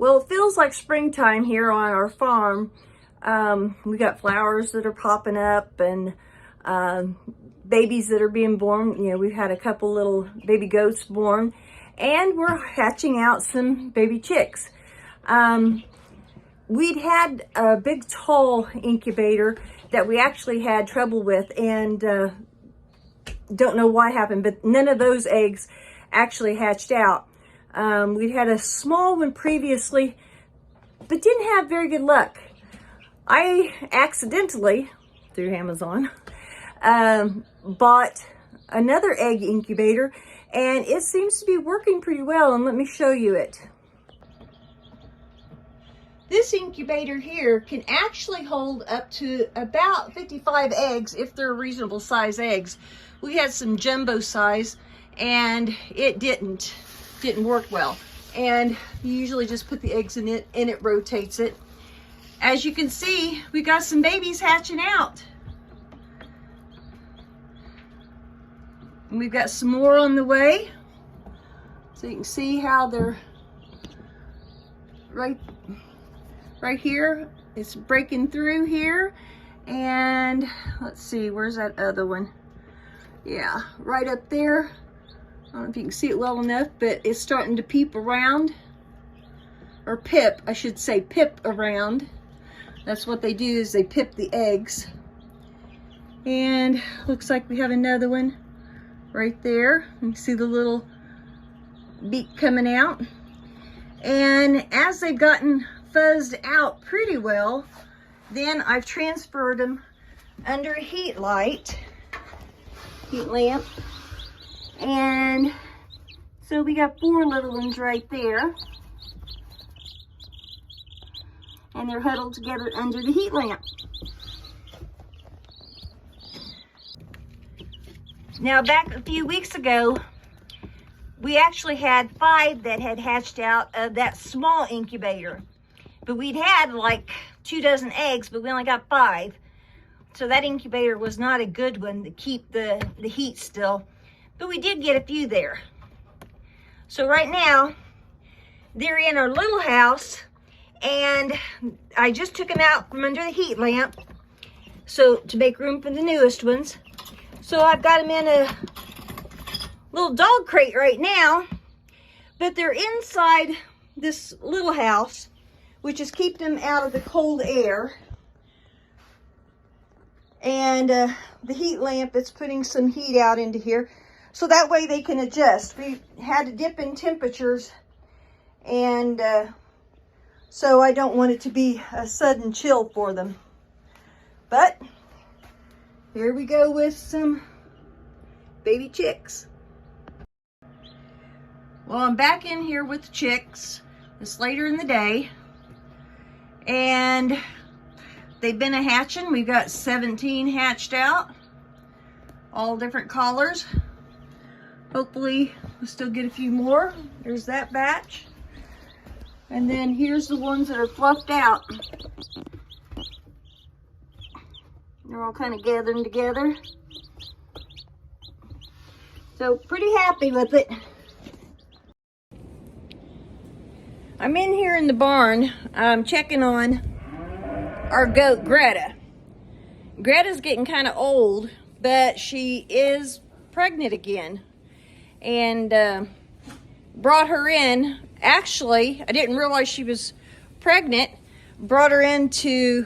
Well, it feels like springtime here on our farm. We got flowers that are popping up and babies that are being born. You know, we've had a couple little baby goats born, and we're hatching out some baby chicks. We'd had a big tall incubator that we actually had trouble with, and don't know what happened, but none of those eggs actually hatched out. We'd had a small one previously, but didn't have very good luck. I accidentally, through Amazon, bought another egg incubator, and it seems to be working pretty well, and let me show you it. This incubator here can actually hold up to about 55 eggs if they're reasonable size eggs. We had some jumbo size, and it didn't work well. And you usually just put the eggs in it and it rotates it. As you can see, we got some babies hatching out. And we've got some more on the way. So you can see how they're right here. It's breaking through here. And let's see, where's that other one? Yeah, right up there. I don't know if you can see it well enough, but it's starting to peep around. Or pip, I should say pip around. That's what they do, is they pip the eggs. And looks like we have another one right there. You can see the little beak coming out. And as they've gotten fuzzed out pretty well, then I've transferred them under a heat lamp. And so we got 4 little ones right there. And they're huddled together under the heat lamp. Now, back a few weeks ago, we actually had 5 that had hatched out of that small incubator. But we'd had like 2 dozen eggs, but we only got 5. So that incubator was not a good one to keep the heat still. But we did get a few there. So right now, they're in our little house, and I just took them out from under the heat lamp so to make room for the newest ones. So I've got them in a little dog crate right now, but they're inside this little house, which is keeping them out of the cold air. And the heat lamp is putting some heat out into here, so that way they can adjust. We had to dip in temperatures, and so I don't want it to be a sudden chill for them. But here we go with some baby chicks. Well, I'm back in here with the chicks. It's later in the day, and they've been hatching. We've got 17 hatched out, all different colors. Hopefully we'll still get a few more. There's that batch. And then here's the ones that are fluffed out. They're all kind of gathering together. So pretty happy with it. I'm in here in the barn. I'm checking on our goat, Greta. Greta's getting kind of old, but she is pregnant again. And brought her in. Actually, I didn't realize she was pregnant. Brought her in to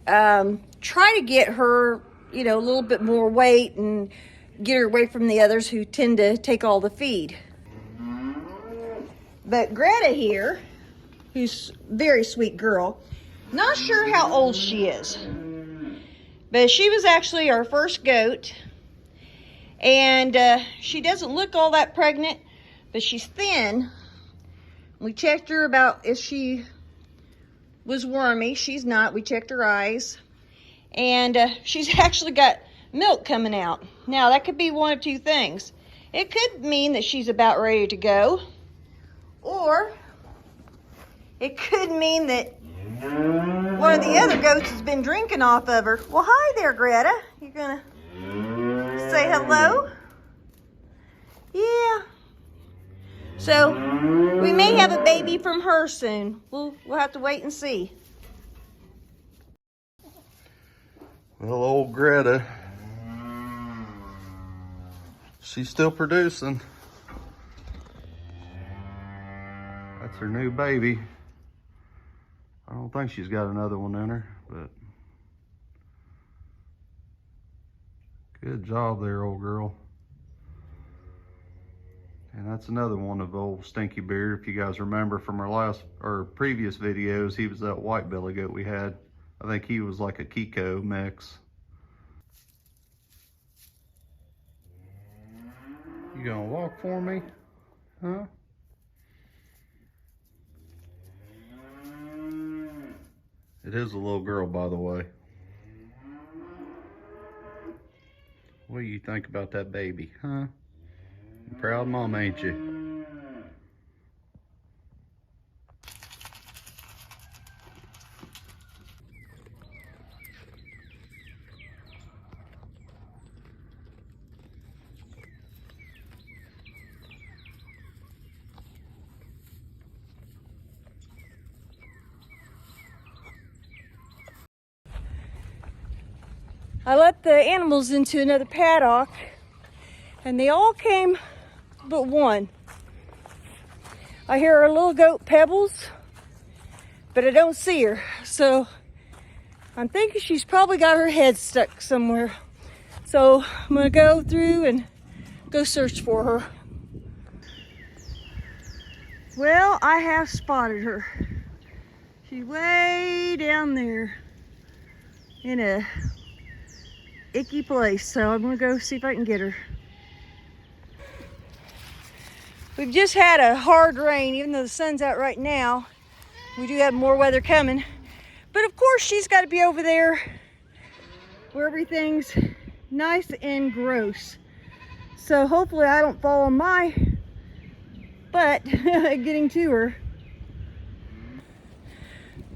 try to get her, you know, a little bit more weight and get her away from the others who tend to take all the feed. But Greta here, who's a very sweet girl, not sure how old she is, but she was actually our first goat. And she doesn't look all that pregnant, but she's thin. We checked her about if she was wormy. She's not. We checked her eyes. And she's actually got milk coming out. Now, that could be one of 2 things. It could mean that she's about ready to go. Or it could mean that one of the other goats has been drinking off of her. Well, hi there, Greta. You gonna say hello? Yeah. So we may have a baby from her soon. We'll have to wait and see. Well, old Greta, she's still producing. That's her new baby. I don't think she's got another one in her, but good job there, old girl. And that's another one of old Stinky Beard. If you guys remember from our previous videos, he was that white belly goat we had. I think he was like a Kiko mix. You gonna walk for me? Huh? It is a little girl, by the way. What do you think about that baby, huh? Proud mom, ain't you? I let the animals into another paddock, and they all came but one. I hear our little goat Pebbles, but I don't see her. So I'm thinking she's probably got her head stuck somewhere. So I'm gonna go through and go search for her. Well, I have spotted her. She's way down there in a icky place, so I'm gonna go see if I can get her. We've just had a hard rain, even though the sun's out right now. We do have more weather coming. But of course she's gotta be over there where everything's nice and gross. So hopefully I don't fall on my butt getting to her.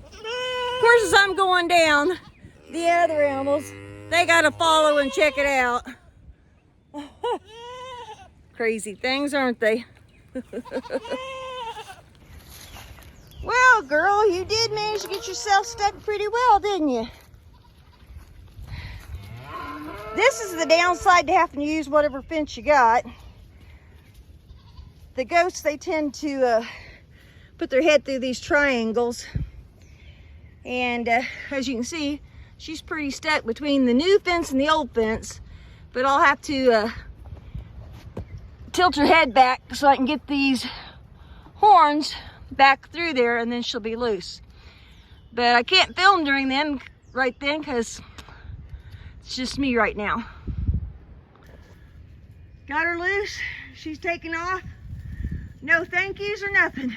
Of course, as I'm going down, the other animals, they gotta follow and check it out. Crazy things, aren't they? Well, girl, you did manage to get yourself stuck pretty well, didn't you? This is the downside to having to use whatever fence you got. The goats, they tend to put their head through these triangles. And as you can see, she's pretty stuck between the new fence and the old fence. But I'll have to tilt her head back so I can get these horns back through there, and then she'll be loose. But I can't film during them right then because it's just me right now. Got her loose. She's taking off. No thank yous or nothing.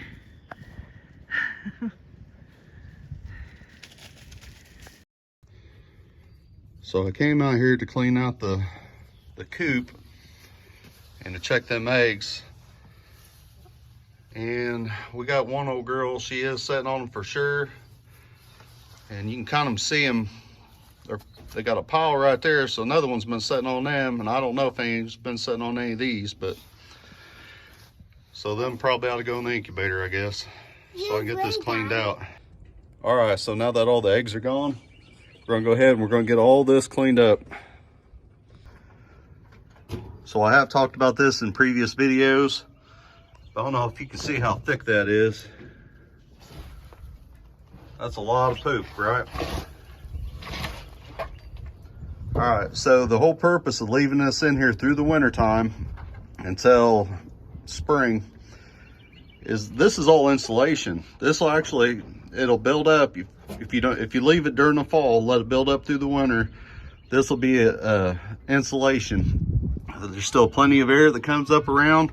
So I came out here to clean out the coop and to check them eggs. And we got one old girl, she is sitting on them for sure. And you can kind of see them, they got a pile right there, so another one's been sitting on them, and I don't know if any's been sitting on any of these, but so them probably ought to go in the incubator, I guess, so I can get this cleaned out. All right, so now that all the eggs are gone, we're gonna go ahead and we're gonna get all this cleaned up. So I have talked about this in previous videos. I don't know if you can see how thick that is. That's a lot of poop, right? All right, so the whole purpose of leaving this in here through the winter time until spring is this is all insulation. This will actually, it'll build up. If you leave it during the fall, let it build up through the winter, this will be a insulation. There's still plenty of air that comes up around.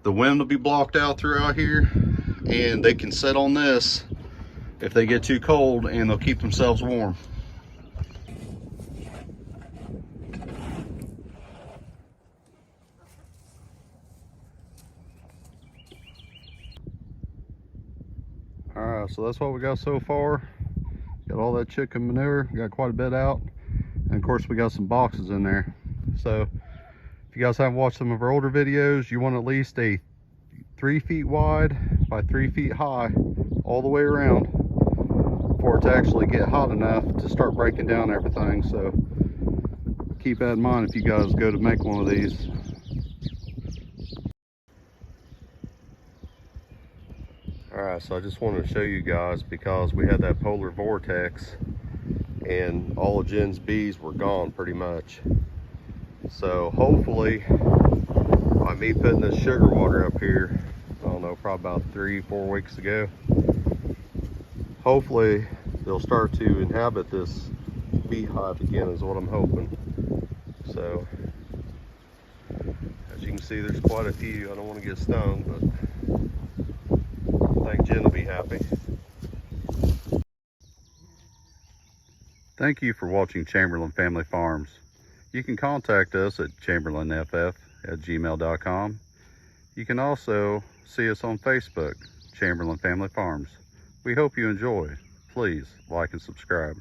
The wind will be blocked out throughout here, and they can sit on this if they get too cold, and they'll keep themselves warm. All right, so that's what we got so far. Got all that chicken manure, got quite a bit out. And of course we got some boxes in there. So if you guys haven't watched some of our older videos, you want at least a 3 feet wide by 3 feet high all the way around for it to actually get hot enough to start breaking down everything. So keep that in mind if you guys go to make one of these. Alright, so I just wanted to show you guys, because we had that polar vortex and all of Jen's bees were gone pretty much. So hopefully by me putting this sugar water up here, I don't know, probably about 3-4 weeks ago, hopefully they'll start to inhabit this beehive again, is what I'm hoping. So as you can see, there's quite a few. I don't want to get stung, but I think Jen will be happy. Thank you for watching Chamberlain Family Farms. You can contact us at chamberlainff@gmail.com. You can also see us on Facebook, Chamberlain Family Farms. We hope you enjoy. Please like and subscribe.